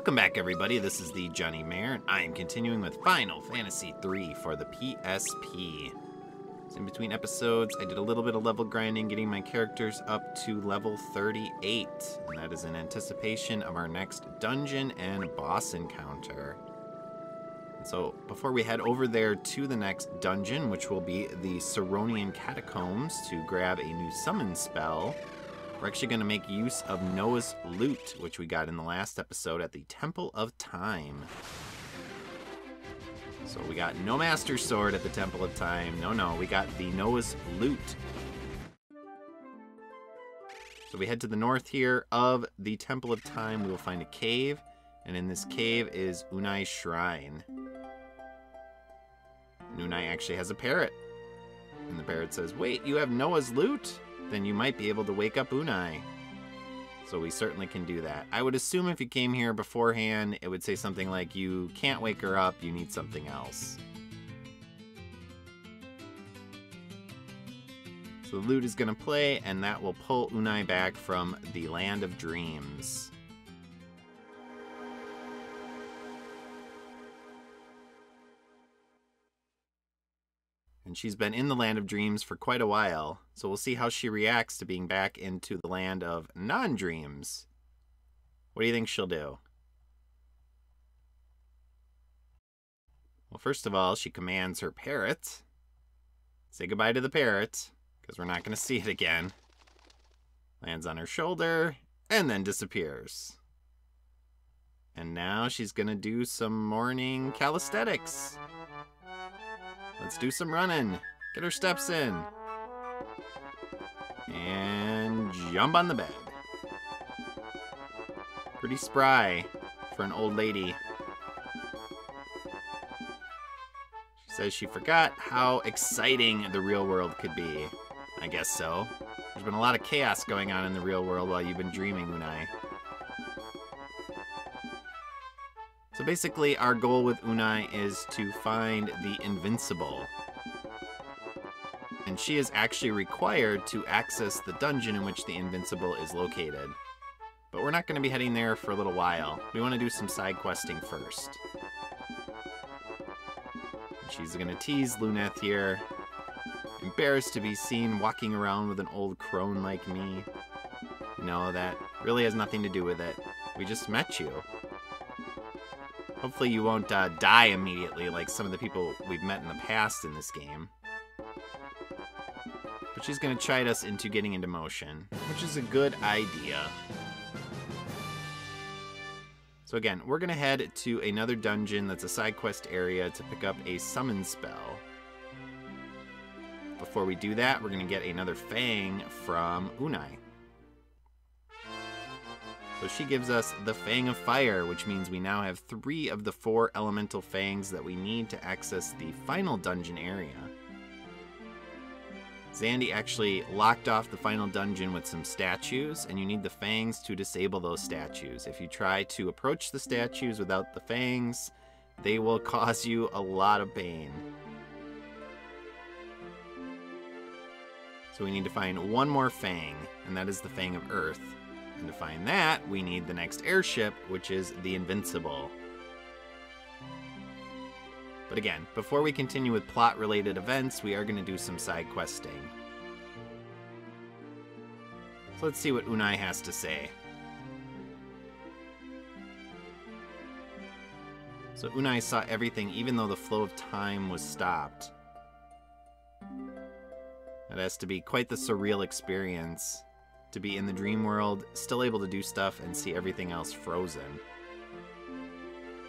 Welcome back, everybody. This is the thejonnymar, and I am continuing with Final Fantasy III for the PSP. So in between episodes, I did a little bit of level grinding, getting my characters up to level 38, and that is in anticipation of our next dungeon and boss encounter. So before we head over there to the next dungeon, which will be the Saronian Catacombs, to grab a new summon spell, we're actually going to make use of Noah's Lute, which we got in the last episode at the Temple of Time. So we got no Master Sword at the Temple of Time. No, we got the Noah's Lute. So we head to the north here of the Temple of Time. We will find a cave, and in this cave is Unei's shrine. And Unei actually has a parrot. And the parrot says, "Wait, you have Noah's Lute? Then you might be able to wake up Unei." So we certainly can do that. I would assume if you came here beforehand, it would say something like, you can't wake her up, you need something else. So the lute is going to play, and that will pull Unei back from the Land of Dreams. And she's been in the Land of Dreams for quite a while, so we'll see how she reacts to being back into the Land of Non-Dreams. What do you think she'll do? Well, first of all, she commands her parrot. Say goodbye to the parrot, because we're not going to see it again. Lands on her shoulder, and then disappears. And now she's going to do some morning calisthenics. Let's do some running. Get her steps in. And jump on the bed. Pretty spry for an old lady. She says she forgot how exciting the real world could be. I guess so. There's been a lot of chaos going on in the real world while you've been dreaming, Unei. So basically, our goal with Unei is to find the Invincible. And she is actually required to access the dungeon in which the Invincible is located. But we're not going to be heading there for a little while. We want to do some side questing first. She's going to tease Luneth here. Embarrassed to be seen walking around with an old crone like me. No, that really has nothing to do with it. We just met you. Hopefully you won't die immediately like some of the people we've met in the past in this game. But she's going to chide us into getting into motion, which is a good idea. So again, we're going to head to another dungeon that's a side quest area to pick up a summon spell. Before we do that, we're going to get another Fang from Unei. So she gives us the Fang of Fire, which means we now have 3 of the 4 elemental fangs that we need to access the final dungeon area. Xandi actually locked off the final dungeon with some statues, and you need the fangs to disable those statues. If you try to approach the statues without the fangs, they will cause you a lot of pain. So we need to find one more fang, and that is the Fang of Earth. And to find that, we need the next airship, which is the Invincible. But again, before we continue with plot-related events, we are going to do some side questing. So let's see what Unei has to say. So Unei saw everything, even though the flow of time was stopped. That has to be quite the surreal experience. To be in the dream world, still able to do stuff and see everything else frozen.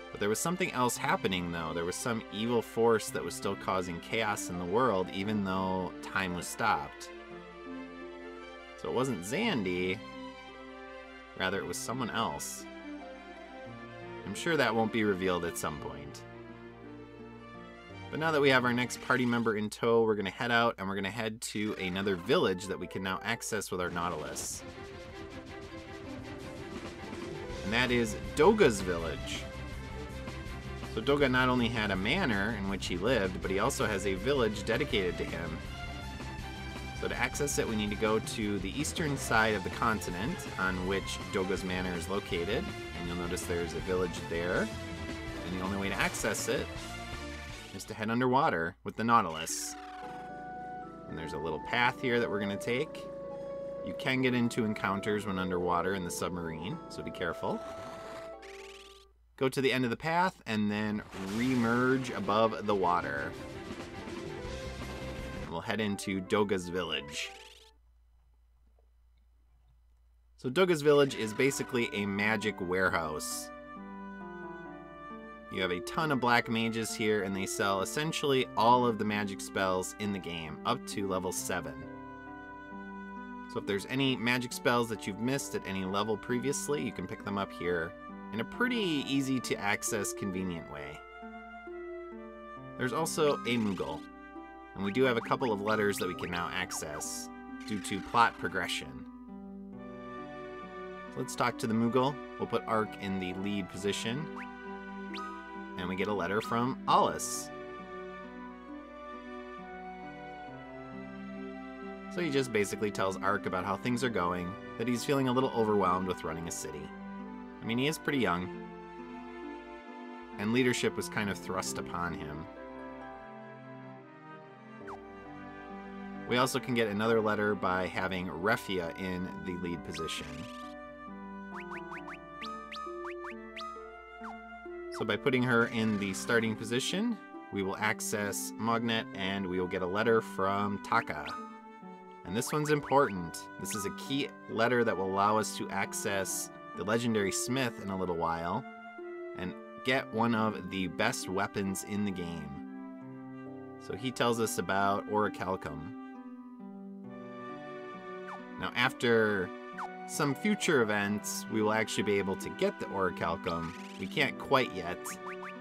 But there was something else happening, though. There was some evil force that was still causing chaos in the world, even though time was stopped. So it wasn't Xandi. Rather, it was someone else. I'm sure that won't be revealed at some point. But now that we have our next party member in tow, we're going to head out, and we're going to head to another village that we can now access with our Nautilus. And that is Doga's village. So Doga not only had a manor in which he lived, but he also has a village dedicated to him. So to access it, we need to go to the eastern side of the continent on which Doga's Manor is located. And you'll notice there's a village there. And the only way to access it is to head underwater with the Nautilus. And there's a little path here that we're going to take. You can get into encounters when underwater in the submarine, so be careful. Go to the end of the path and then re-merge above the water. And we'll head into Doga's village. So Doga's village is basically a magic warehouse. You have a ton of black mages here, and they sell essentially all of the magic spells in the game, up to level 7. So if there's any magic spells that you've missed at any level previously, you can pick them up here in a pretty easy to access, convenient way. There's also a Moogle, and we do have a couple of letters that we can now access due to plot progression. So let's talk to the Moogle. We'll put Ark in the lead position. And we get a letter from Alice. So he just basically tells Ark about how things are going, that he's feeling a little overwhelmed with running a city. I mean, he is pretty young, and leadership was kind of thrust upon him. We also can get another letter by having Refia in the lead position. So by putting her in the starting position, we will access Mognet and we will get a letter from Taka. And this one's important. This is a key letter that will allow us to access the legendary smith in a little while and get one of the best weapons in the game. So he tells us about Orichalcum. Now after some future events, we will actually be able to get the Orichalcum. We can't quite yet,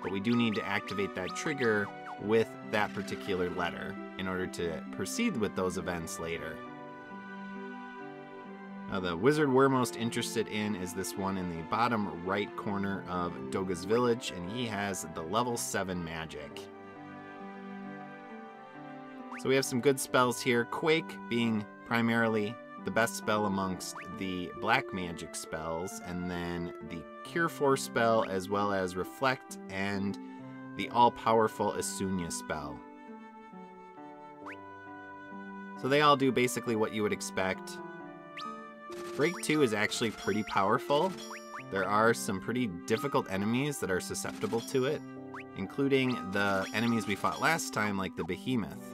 but we do need to activate that trigger with that particular letter in order to proceed with those events later. Now the wizard we're most interested in is this one in the bottom right corner of Doga's village, and he has the level 7 magic. So we have some good spells here, Quake being primarily the best spell amongst the black magic spells, and then the Cure Force spell, as well as Reflect and the all-powerful Isunya spell. So they all do basically what you would expect. Break 2 is actually pretty powerful. There are some pretty difficult enemies that are susceptible to it, including the enemies we fought last time, like the Behemoth.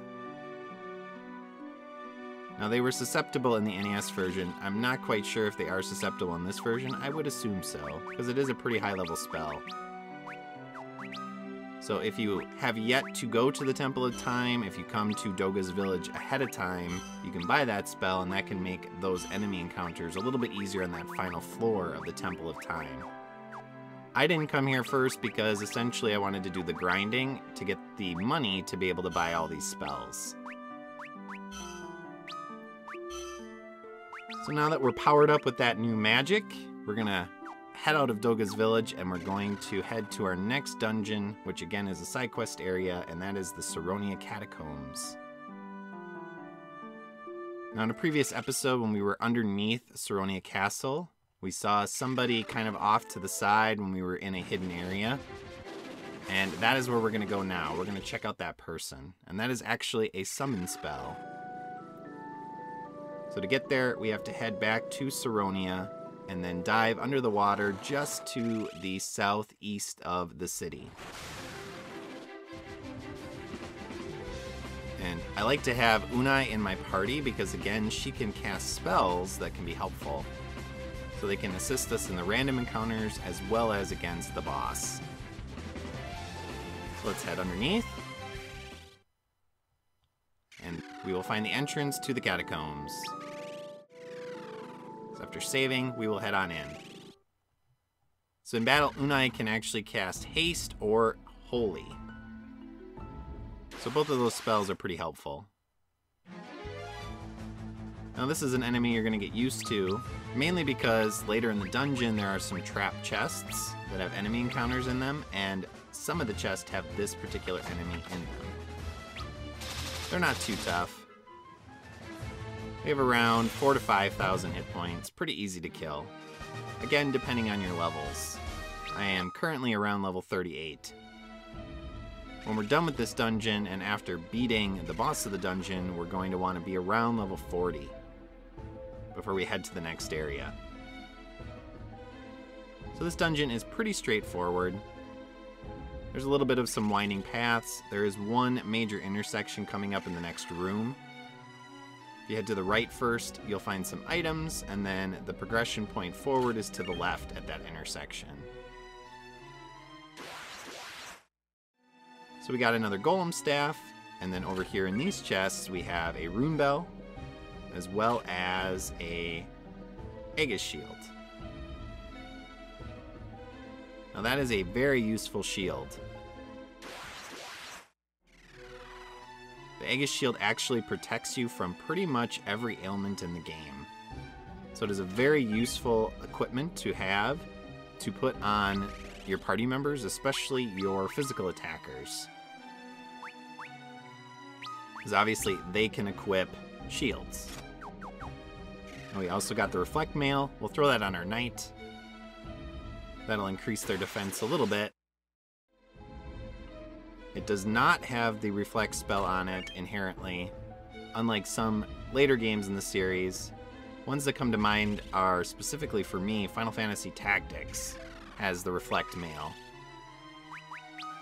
Now, they were susceptible in the NES version. I'm not quite sure if they are susceptible in this version. I would assume so, because it is a pretty high-level spell. So if you have yet to go to the Temple of Time, if you come to Doga's village ahead of time, you can buy that spell, and that can make those enemy encounters a little bit easier on that final floor of the Temple of Time. I didn't come here first because essentially I wanted to do the grinding to get the money to be able to buy all these spells. So now that we're powered up with that new magic, we're gonna head out of Doga's village and we're going to head to our next dungeon, which again is a side quest area, and that is the Saronian Catacombs. Now in a previous episode when we were underneath Saronian Castle, we saw somebody kind of off to the side when we were in a hidden area. And that is where we're gonna go now. We're gonna check out that person. And that is actually a summon spell. So to get there, we have to head back to Saronia and then dive under the water just to the southeast of the city. And I like to have Unei in my party because, again, she can cast spells that can be helpful. So they can assist us in the random encounters as well as against the boss. So let's head underneath. And we will find the entrance to the catacombs. So after saving, we will head on in. So in battle, Unei can actually cast Haste or Holy. So both of those spells are pretty helpful. Now this is an enemy you're going to get used to, mainly because later in the dungeon there are some trap chests that have enemy encounters in them, and some of the chests have this particular enemy in them. They're not too tough. We have around 4,000 to 5,000 hit points, pretty easy to kill. Again, depending on your levels. I am currently around level 38. When we're done with this dungeon, and after beating the boss of the dungeon, we're going to want to be around level 40 before we head to the next area. So this dungeon is pretty straightforward. There's a little bit of some winding paths. There is one major intersection coming up in the next room. If you head to the right first, you'll find some items, and then the progression point forward is to the left at that intersection. So we got another golem staff, and then over here in these chests we have a rune bell, as well as a Aegis shield. Now that is a very useful shield. The Aegis shield actually protects you from pretty much every ailment in the game. So it is a very useful equipment to have to put on your party members, especially your physical attackers. Because obviously they can equip shields. And we also got the Reflect Mail. We'll throw that on our knight. That'll increase their defense a little bit. It does not have the Reflect spell on it inherently, unlike some later games in the series. Ones that come to mind are, specifically for me, Final Fantasy Tactics has the Reflect Mail,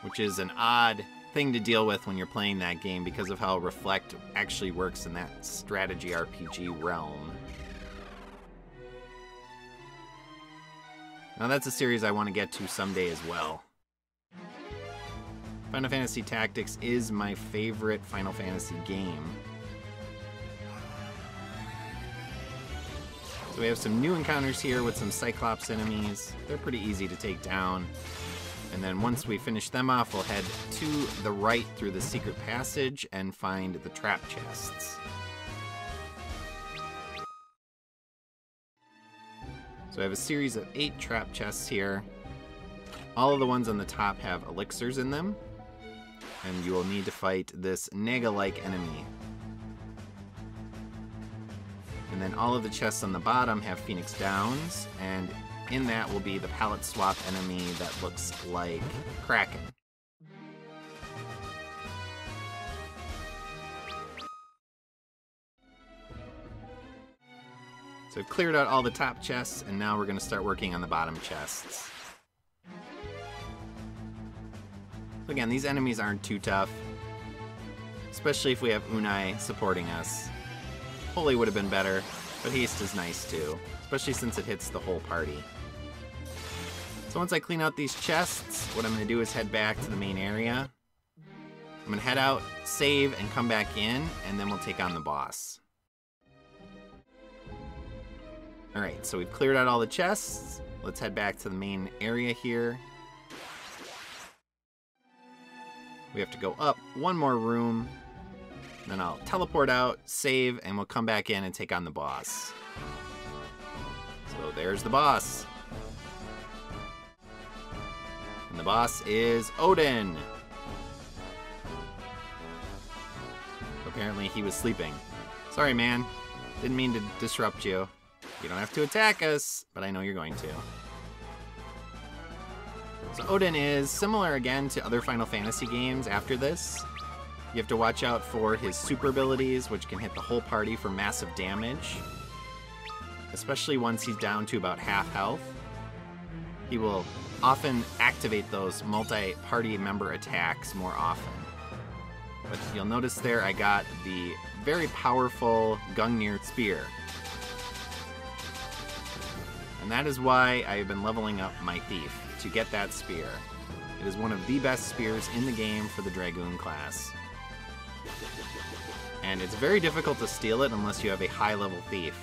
which is an odd thing to deal with when you're playing that game because of how Reflect actually works in that strategy RPG realm. Now that's a series I want to get to someday as well. Final Fantasy Tactics is my favorite Final Fantasy game. So we have some new encounters here with some Cyclops enemies. They're pretty easy to take down. And then once we finish them off, we'll head to the right through the secret passage and find the trap chests. So I have a series of 8 trap chests here. All of the ones on the top have elixirs in them. And you will need to fight this Naga-like enemy. And then all of the chests on the bottom have Phoenix Downs, and in that will be the palette swap enemy that looks like Kraken. So I've cleared out all the top chests, and now we're going to start working on the bottom chests. So again, these enemies aren't too tough, especially if we have Unei supporting us. Holy would have been better, but haste is nice too, especially since it hits the whole party. So once I clean out these chests, what I'm going to do is head back to the main area. I'm going to head out, save, and come back in, and then we'll take on the boss. Alright, so we've cleared out all the chests. Let's head back to the main area here. We have to go up one more room, then I'll teleport out, save, and we'll come back in and take on the boss. So there's the boss. And the boss is Odin. Apparently he was sleeping. Sorry, man. Didn't mean to disrupt you. You don't have to attack us, but I know you're going to. So Odin is similar again to other Final Fantasy games after this. You have to watch out for his super abilities, which can hit the whole party for massive damage. Especially once he's down to about half health. He will often activate those multi-party member attacks more often. But you'll notice there I got the very powerful Gungnir Spear. And that is why I have been leveling up my Thief, to get that spear. It is one of the best spears in the game for the Dragoon class. And it's very difficult to steal it unless you have a high-level Thief.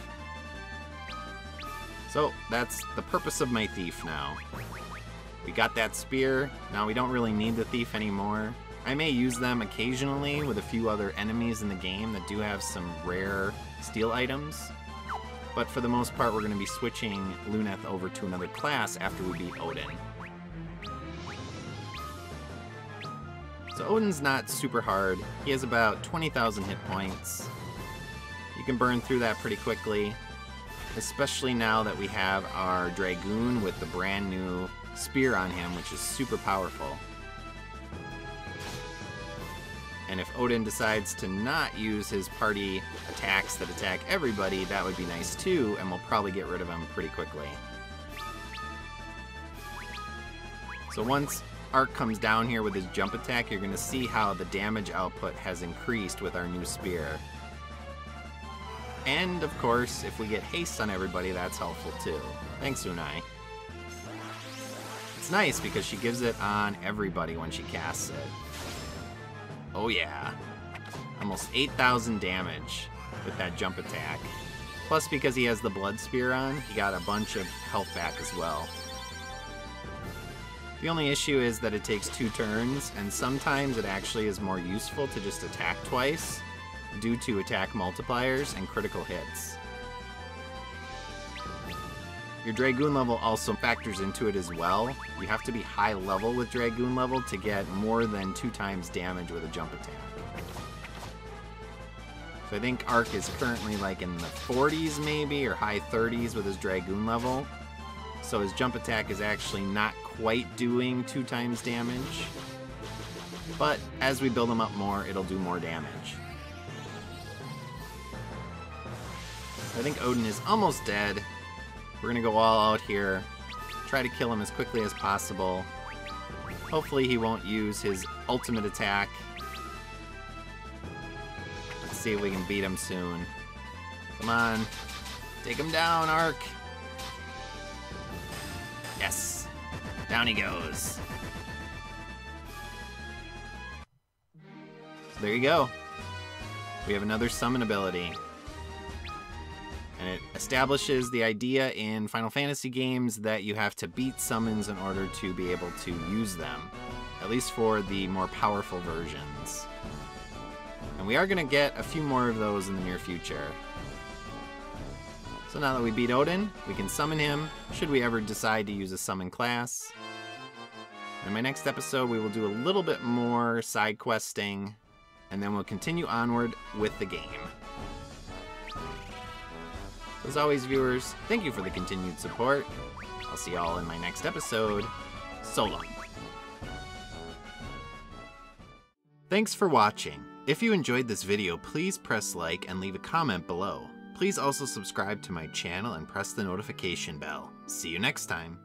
So that's the purpose of my Thief now. We got that spear, now we don't really need the Thief anymore. I may use them occasionally with a few other enemies in the game that do have some rare steal items. But for the most part, we're going to be switching Luneth over to another class after we beat Odin. So Odin's not super hard. He has about 20,000 hit points. You can burn through that pretty quickly, especially now that we have our Dragoon with the brand new spear on him, which is super powerful. And if Odin decides to not use his party attacks that attack everybody, that would be nice too, and we'll probably get rid of him pretty quickly. So once Ark comes down here with his jump attack, you're going to see how the damage output has increased with our new spear. And of course, if we get haste on everybody, that's helpful too. Thanks, Unei. It's nice because she gives it on everybody when she casts it. Oh yeah. Almost 8,000 damage with that jump attack. Plus, because he has the blood spear on, he got a bunch of health back as well. The only issue is that it takes 2 turns, and sometimes it actually is more useful to just attack twice due to attack multipliers and critical hits. Your Dragoon level also factors into it as well. You have to be high level with Dragoon level to get more than 2 times damage with a jump attack. So I think Ark is currently like in the 40s maybe, or high 30s with his Dragoon level. So his jump attack is actually not quite doing 2 times damage. But as we build him up more, it'll do more damage. I think Odin is almost dead. We're gonna go all out here, try to kill him as quickly as possible. Hopefully he won't use his ultimate attack. Let's see if we can beat him soon. Come on, take him down, Ark. Yes, down he goes. So there you go. We have another summon ability. And it establishes the idea in Final Fantasy games that you have to beat summons in order to be able to use them, at least for the more powerful versions. And we are going to get a few more of those in the near future. So now that we beat Odin, we can summon him, should we ever decide to use a summon class. In my next episode, we will do a little bit more side questing, and then we'll continue onward with the game. As always, viewers, thank you for the continued support. I'll see y'all in my next episode. So long. Thanks for watching. If you enjoyed this video, please press like and leave a comment below. Please also subscribe to my channel and press the notification bell. See you next time.